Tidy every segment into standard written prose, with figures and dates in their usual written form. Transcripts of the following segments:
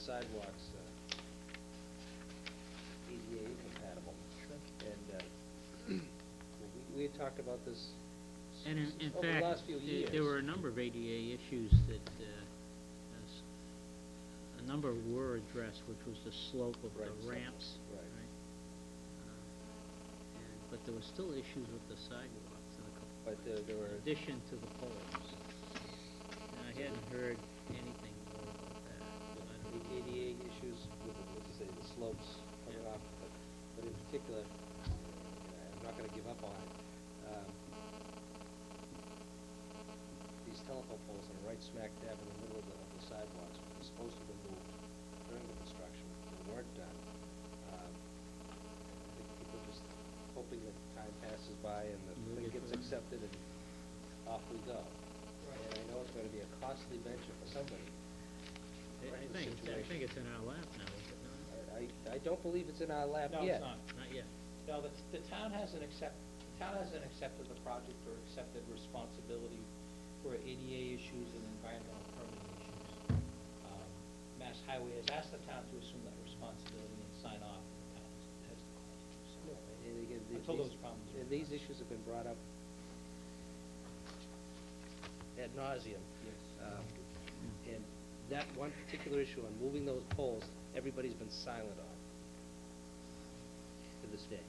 sidewalks ADA incompatible. Sure. And we had talked about this And in over the fact, last few years. there were a number of ADA issues that, a number were addressed, which was the slope of Right, the ramps. right. But there were still issues with the sidewalks in a couple, But there were in addition to the poles. And I hadn't heard anything more about that. the ADA issues with, what you say, the slopes coming off, but in particular, I'm not gonna give up on it. These telephone poles that are right smack dab in the middle of the sidewalks, were supposed to be moved during the construction, they weren't done. I think people just hoping that time passes by and the You'll thing get gets through. accepted and off we go. And I know it's gonna be a costly venture for somebody. I think it's in our lap now, is it not? I don't believe it's in our lap No, yet. it's not. Not yet. No, the town hasn't accepted the project or accepted responsibility for ADA issues and environmental permitting issues. Mass Highway has asked the town to assume that responsibility and sign off, and the town has declined to do so. No, and again, Until those problems are and these issues have been brought up ad nauseum. Yes. And that one particular issue on moving those poles, everybody's been silent on to this day.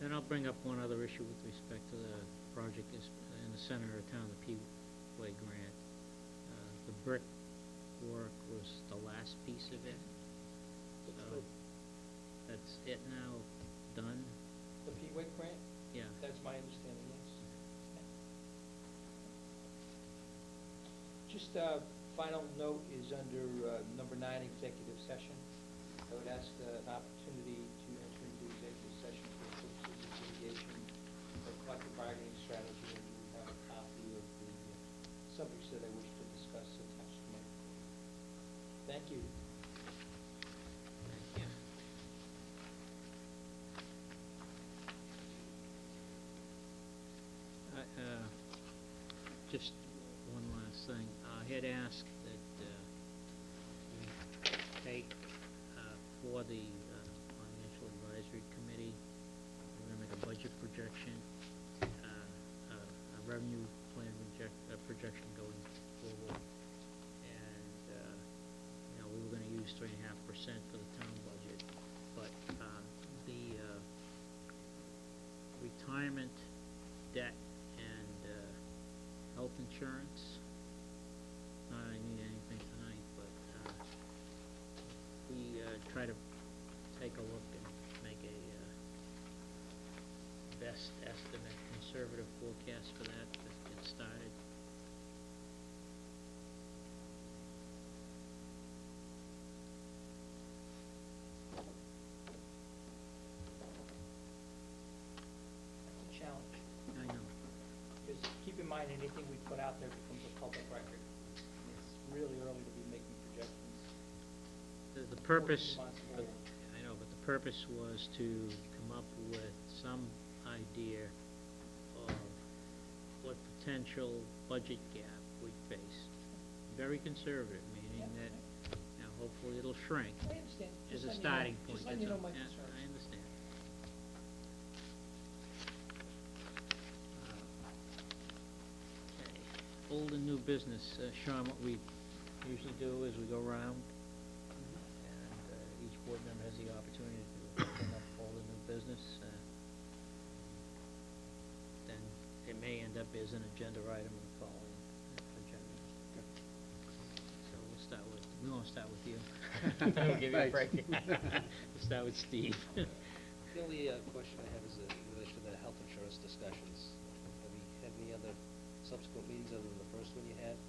Then I'll bring up one other issue with respect to the project is in the center of town, the P-Way grant. The brick work was the last piece of it. So that's it now, done? The P-WIC grant, Yeah. that's my understanding, yes. Just a final note is under number 9, executive session. I would ask an opportunity to enter into executive session for purposes of litigation or collective bargaining strategy, and we have a copy of the subjects that I wish to discuss attached to my report. Thank you. Thank you. Just one last thing. I had asked that we take for the Financial Advisory Committee, we're going to make a budget projection, a revenue plan projection going forward. And, we were going to use 3.5% for the town budget. But the retirement, debt, and health insurance, not that I need anything tonight, but we try to take a look and make a best estimate, conservative forecast for that to get started. It's a challenge, I know. because keep in mind, anything we put out there becomes a public record. It's really early to be making projections. The purpose, 14 months but, forward. I know, but the purpose was to come up with some idea of what potential budget gap we face. Very conservative, meaning that, hopefully it'll shrink I understand. as Just a letting you know- starting point. Just letting you know That's my all. concerns. I understand. Okay, old and new business. Sean, what we usually do is we go around, and each board member has the opportunity to bring up all the new business. Then it may end up as an agenda item in the following agenda. So we won't start with you. We'll give you a break. We'll start with Steve. The only question I have is in relation to the health insurance discussions. Have you had any other subsequent meetings other than the first one you had?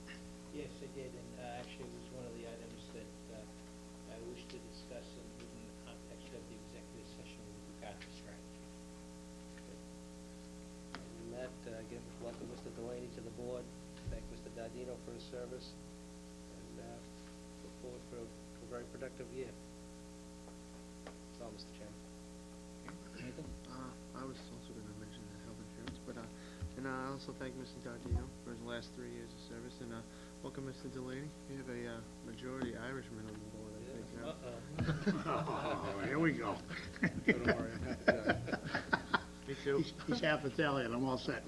Yes, I did, and actually it was one of the items that I wish to discuss within the context of the executive session with regard to strategy. And Matt, again, welcome Mr. Delaney to the board. Thank Mr. Dardino for his service. And look forward for a very productive year. That's all, Mr. Chairman. Nathan? I was also going to mention the health insurance, but and I also thank Mr. Dardino for his last 3 years of service, and welcome Mr. Delaney. We have a majority Irishman on the board, I think. Oh, here we go. Don't worry, I'm half Italian. Me too. He's half Italian, I'm all set.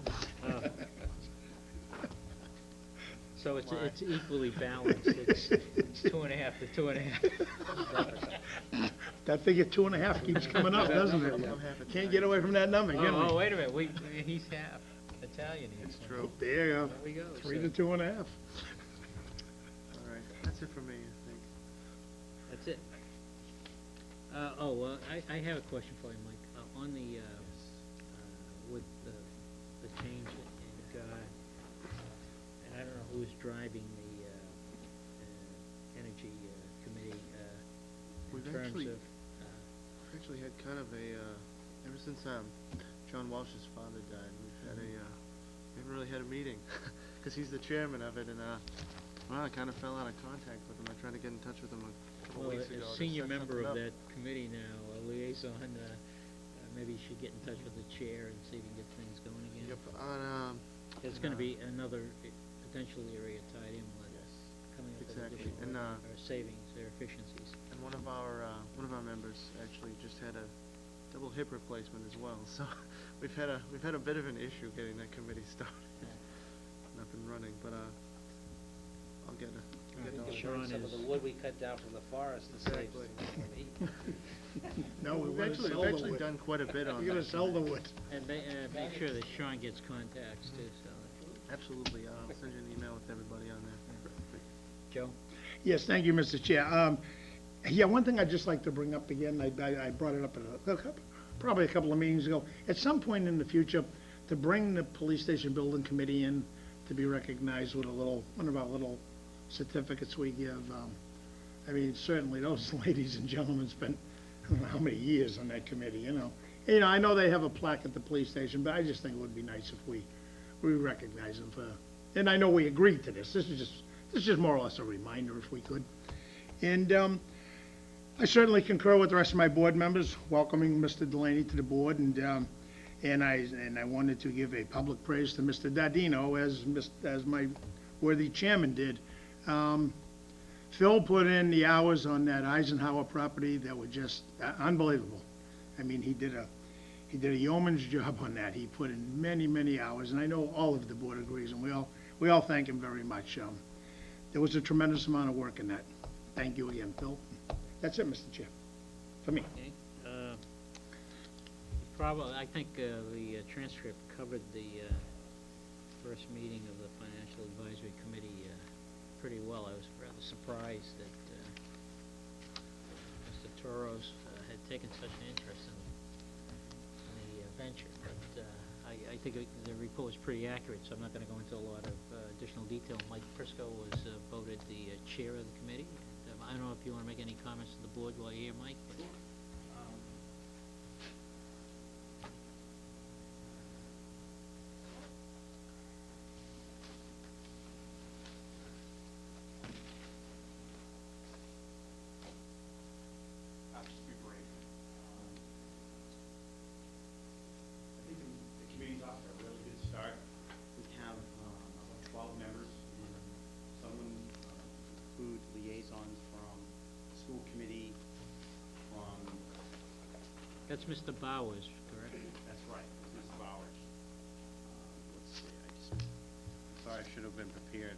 So it's equally balanced, it's 2.5 to 2.5. That figure 2.5 keeps coming up, doesn't it? I'm half Can't Italian. get away from that number, can we? Oh, wait a minute, he's half Italian. It's true. There you go. There we go. 3 So to 2.5. All right, that's it for me, I think. That's it. I have a question for you, Mike. On the, with the change in, and I don't know who's driving the Energy Committee in We've terms actually- of, We've actually had kind of a, ever since John Walsh's father died, we've had we haven't really had a meeting, because he's the chairman of it, and, well, I kind of fell out of contact with him. I tried to get in touch with him a couple well, weeks ago. a to senior set member something of up. that committee now, a liaison, maybe you should get in touch with the chair and see if you can get things going again. Yep, on, There's gonna be another potential area tied in with yes, coming up with exactly, additional, and, or savings or efficiencies. and one of our members actually just had a double hip replacement as well, so we've had a bit of an issue getting that committee started, and up and running, but, I'll get it. All right, We can Sean burn some of is- the wood we cut down from the forest to save Exactly. some heat. No, we We've want to actually, sell we've the actually wood. done quite a bit on that. You're gonna sell the wood. And make sure that Sean gets contacts too, so. Absolutely, I'll send you an email with everybody on there. Joe? Yes, thank you, Mr. Chair. Yeah, one thing I'd just like to bring up again, I brought it up probably a couple of meetings ago. At some point in the future, to bring the police station building committee in to be recognized with one of our little certificates we give. I mean, certainly those ladies and gentlemen spent, I don't know how many years on that committee, you know. You know, I know they have a plaque at the police station, but I just think it would be nice if we recognize them for, and I know we agreed to this. This is just more or less a reminder if we could. And, I certainly concur with the rest of my board members, welcoming Mr. Delaney to the board, and I wanted to give a public praise to Mr. Dadino, as my worthy chairman did. Phil put in the hours on that Eisenhower property that were just unbelievable. I mean, he did a yeoman's job on that. He put in many, many hours, and I know all of the board agrees, and we all thank him very much. There was a tremendous amount of work in that. Thank you again, Phil. That's it, Mr. Chair, for me. Okay. Probably, I think the transcript covered the first meeting of the Financial Advisory Committee pretty well. I was rather surprised that Mr. Toros had taken such an interest in the venture, but I think the report was pretty accurate, so I'm not going to go into a lot of additional detail. Mike Prisco was voted the chair of the committee. I don't know if you want to make any comments to the board while you're here, Mike. but- I'll just be brief. I think the committee's off to a really good start. We have about 12 members, and some of them include liaisons from the school committee, from, That's Mr. Bowers, correct? that's right, Mr. Bowers. Let's see, I'm sorry, I should have been prepared.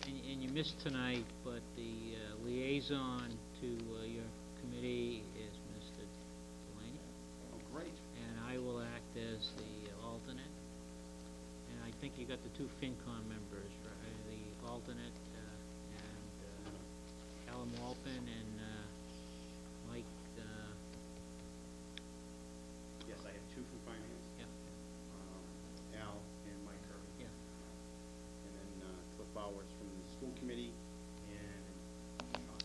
And you missed tonight, but the liaison to your committee is Mr. Delaney, Oh, great. and I will act as the alternate. And I think you got the two FinCon members, right? The alternate, and Alan Walpin and Mike, Yes, I have two from finance, yeah, Al and Mike Kirby. yeah. And then Cliff Bowers from the school committee, and Sean.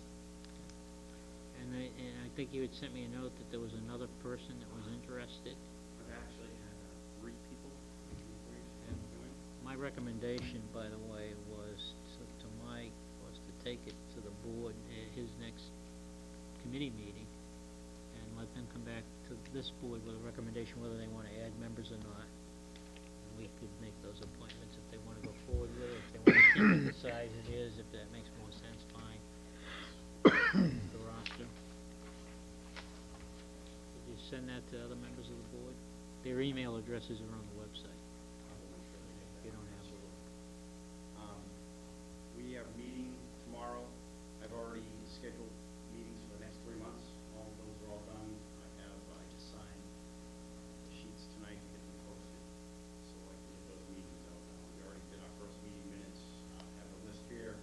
And I think you had sent me a note that there was another person that was interested. I've actually had 3 people And doing. my recommendation, by the way, was to Mike, was to take it to the board at his next committee meeting and let them come back to this board with a recommendation whether they want to add members or not. And we could make those appointments if they want to go forward with it, if they want to keep it the size it is, if that makes more sense, fine. The roster. send that to other members of the board? Their email addresses are on the website. If you don't have it. We have a meeting tomorrow. I've already scheduled meetings for the next 3 months. All of those are all done. I just signed the sheets tonight to get them posted, so I can get those meetings out. We already did our first meeting minutes. I have a list here.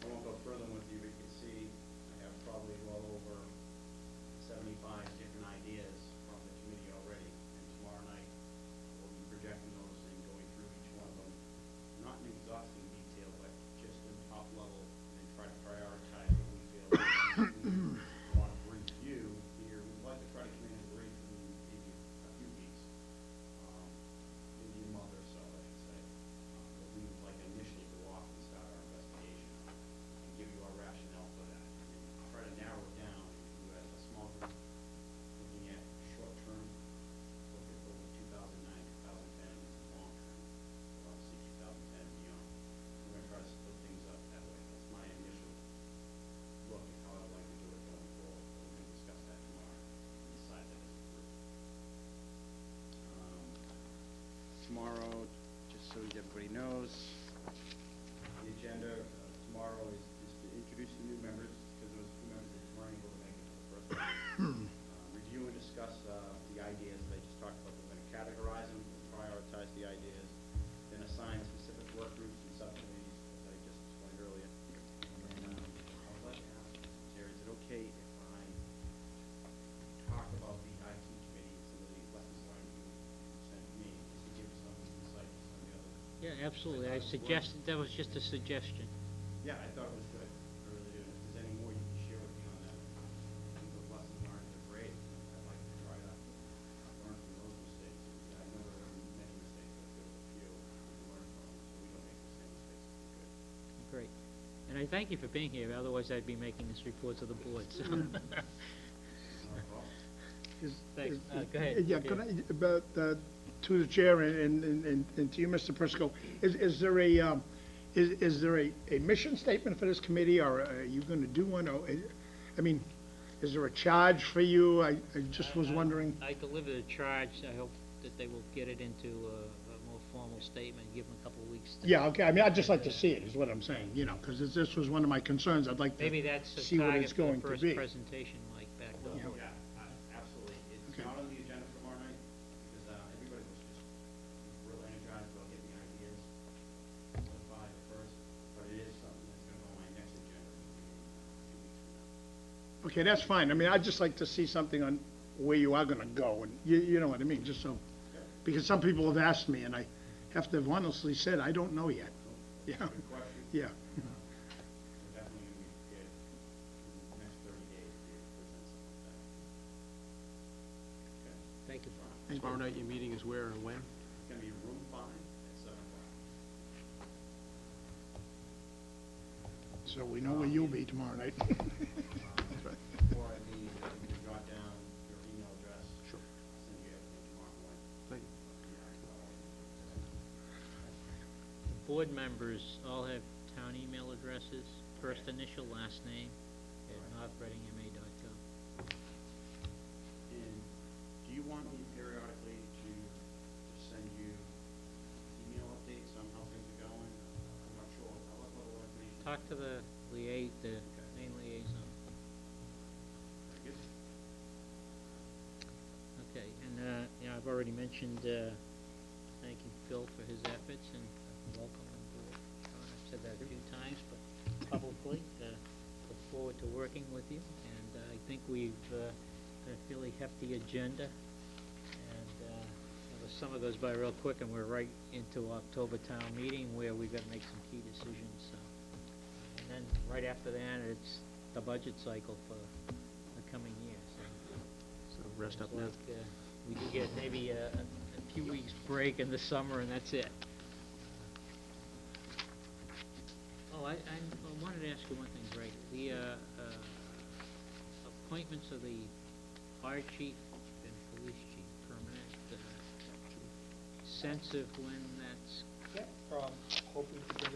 I won't go further with you, but you can see I have probably well over 75 different ideas from the committee already. And tomorrow night, we'll be projecting those and going through each one of them, not in exhausting detail, but just in top level, and try to prioritize what we feel we want to review here. We'd like to try to come in and brief in maybe a few weeks, maybe a month or so, I should say. But we would like initially to go off and start our investigation and give you our rationale for that. And try to narrow it down to a small group, looking at short-term, look at over 2009, 2010, long-term, obviously 2010 and beyond. We're going to try to split things up that way. That's my initial look at how I'd like to do it going forward. We're going to discuss that tomorrow and decide that as a group. Tomorrow, just so everybody knows, the agenda tomorrow is to introduce the new members, because there was 2 members that weren't able to make it to the first meeting. Review and discuss the ideas that I just talked about. We're going to categorize them and prioritize the ideas, then assign specific work groups and subcommittees, as I just explained earlier. And then I would like to ask, Terry, is it okay if I talk about the IT committee and some of the lessons learned you sent me, just to give some insight to some of the other? Yeah, absolutely. I suggested, that was just a suggestion. Yeah, I thought it was good. I really do. And if there's any more you can share with me on that, I think the lessons learned are great. I'd like to try to learn from those mistakes. I know there are many mistakes, but there were a few to learn from, so we don't make the same mistakes. It's good. Great. And I thank you for being here, otherwise I'd be making this report to the board, so. All right, well, Thanks. Go ahead. Yeah, could I, about, to the chair and to you, Mr. Prisco, is there a mission statement for this committee, or are you gonna do one, or, I mean, is there a charge for you? I just was wondering. I delivered a charge. I hope that they will get it into a more formal statement, give them a couple of weeks. Yeah, okay, I mean, I'd just like to see it, is what I'm saying, you know, because this was one of my concerns, I'd like Maybe to that's a see what target it's for the going to first be. presentation, Mike, back then. Yeah. absolutely. It's Okay. not on the agenda tomorrow night, because everybody was just real energized about getting ideas solidified first, but it is something that's going to go on my next agenda in a few weeks from now. Okay, that's fine, I mean, I'd just like to see something on where you are gonna go, and you know what I mean, just so, because some people have asked me, and I have to have honestly said, I don't know yet. Yeah, Good question. yeah. We're definitely going to be prepared in the next 30 days to be able to present something like that. Okay. Thank you. Thank you. Tomorrow night, your meeting is where and when? It's going to be room 5 at 7 o'clock. So we know where you'll be tomorrow night. Before I leave, you can jot down your email address. Sure. I'll send you everything tomorrow morning. Thank you. Board members all have town email addresses, first initial, last name, at northreadingma.gov. And do you want me periodically to send you email updates on how things are going? I'm not sure. I'll let little information. Talk to the main liaison. Very good. Okay, and, I've already mentioned, thanking Phil for his efforts and welcome on board. I've said that a few times, but publicly, look forward to working with you. And I think we've, got a fairly hefty agenda. And, the summer goes by real quick, and we're right into October town meeting where we've got to make some key decisions, so. And then, right after that, it's the budget cycle for the coming year, so. So rest up now. Like, we do get maybe a few weeks break in the summer, and that's it. Oh, I wanted to ask you one thing, Greg. The appointments of the fire chief and police chief permanent, sense of when that's Yeah, hoping to bring